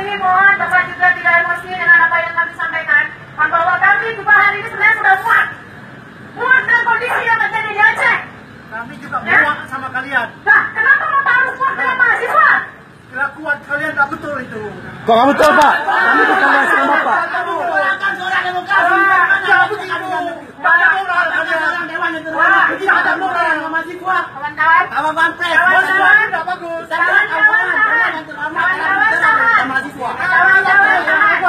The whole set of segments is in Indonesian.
ini mohon Bapak juga tidak emosi dengan apa yang kami sampaikan. Bahwa kami juga hari ini sebenarnya sudah muak. Muak dengan kondisi yang terjadi di Aceh. Kami juga muak sama kalian. Nah, kenapa Bapak harus muak dengan mahasiswa? Kelakuan kalian tak betul itu. Kok nggak betul, Pak? Kami bukan mahasiswa Bapak. Kamu menggunakan suara demokrasi. Orang dewan yang terhormat. Kita ada moral yang mahasiswa. Kawan-kawan. Kawan-kawan pres. Kawan-kawan. Tidak bagus. Kawan-kawan tahan. Kawan-kawan tahan. Mahasiswa. Kawan-kawan tahan.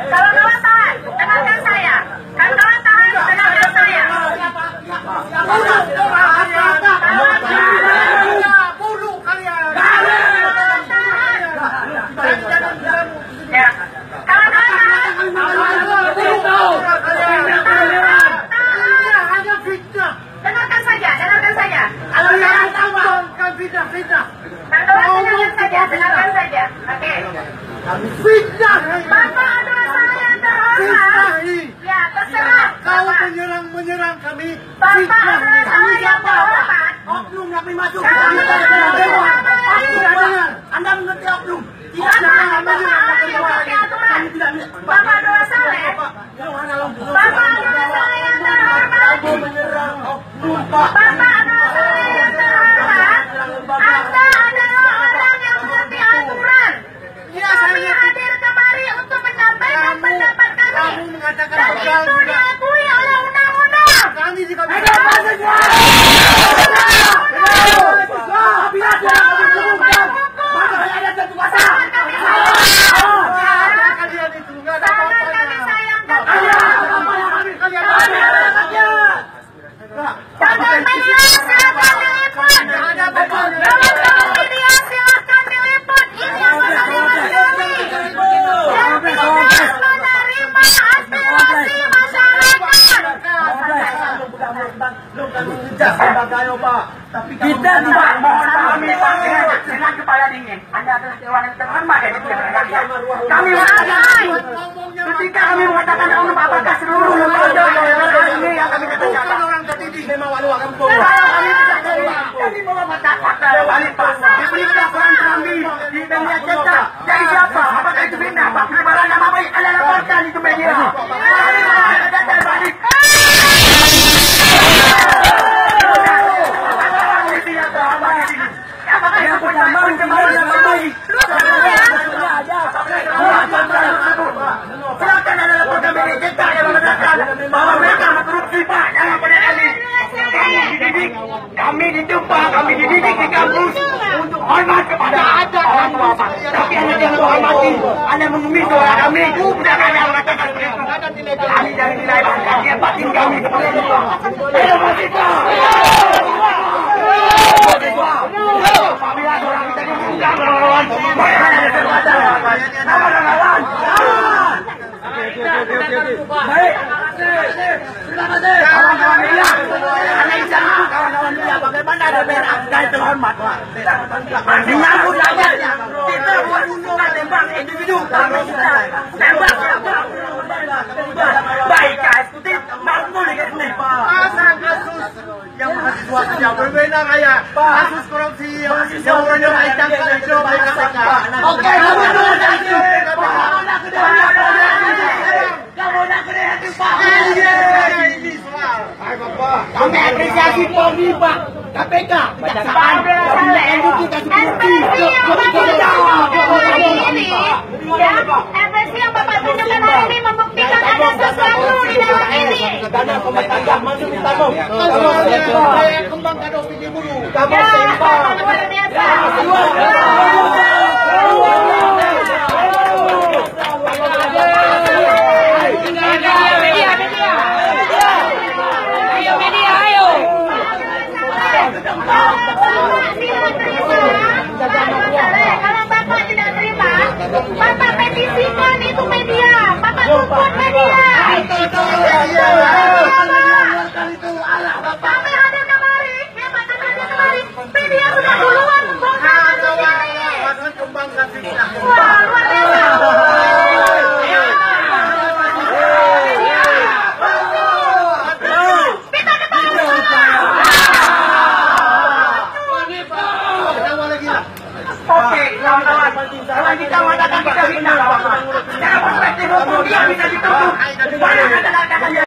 Kawan-kawan tahan. Dengarkan saya. Kawan-kawan tahan. Dengarkan saya. Bunuh kalian. Ya. Kawan-kawan tahan. Hanya fitnah. Dengarkan saja. Dengarkan saja. Kalian tambahkan fitnah. Kawan-kawan dengarkan saja. Dengarkan saja. Oke. Fitnah. Bapak adalah saya yang terhormat. Ya, terserah. Kau menyerang kami. Bapak adalah saya yang terhormat. Oknum kami masuk. Anda mengerti oknum? Bapak mengerti aturan. Bapak adalah saya. Bapak adalah saya yang terhormat. Menyerang oknum, Pak. Bapak adalah saya yang terhormat. Anda adalah orang yang mengerti aturan. Kami hadir kemari untuk menyampaikan pendapat kami. Dan itu diakui oleh undang-undang. Kami juga kita tidak mohon kami panggilan dengan kepala dingin. Anda adalah dewan yang terhormat dari kami mengatakan ketika kami mengatakan oknum apakah seluruh lembaga ini yang kami katakan orang terdidik memang walau kampung. kami mau mengatakan balik Pak diberi pendapat kami di media cetak dari siapa? Apakah itu fitnah Pak? Penyebaran nama baik Anda laporkan itu media. Kami balik. Yang pertama silakan ada laporan media cetak yang mengatakan bahwa mereka korupsi Pak. Jangan pada kami dijumpa, kami dididik di kampus untuk hormat kepada orang tua Pak. Tapi Anda jangan menghormati, Anda mengumis suara kami. Sudah Anda mengatakan kami dari nilai bahagia batin kami seperti itu Pak. Ayo mahasiswa. Apabila orang kita dibuka melawan, mereka ada kesempatan. Lawan. Baik. Terima kasih. Kawan-kawan media. Anda bisa kawan-kawan media bagaimana DPR Anda terhormat Pak. Menyambut saja. Kita buat undangan tembak individu. Tembak siapa? Baik, eksekutif mampu dikasih Pak. Kasus yang mahasiswa saja berbeda kayak kasus korupsi yang menyerahkan ke KPK. Oke, kamu dulu lagi. Kamu nak kena hati Pak. Ini soal. Kami apresiasi Polri Pak. KPK, kejaksaan, bila yang bukti kasih bukti. Ini, ya, ekspresi yang Bapak tunjukkan hari ini membuktikan ada sesuatu di dalam ini. Karena pemerintah masuk di tanah. Kalau kembang kado opini buruh. Ya, sangat luar biasa. Kalau Bapak tidak terima, Bapak petisikan itu media, Bapak tuntut media. Kami hadir kemari, ya Pak, kami hadir kemari oke, kawan-kawan. Kalau kita mengatakan kita fitnah, secara perspektif hukum dia bisa dituduh. Banyak kata-kata dia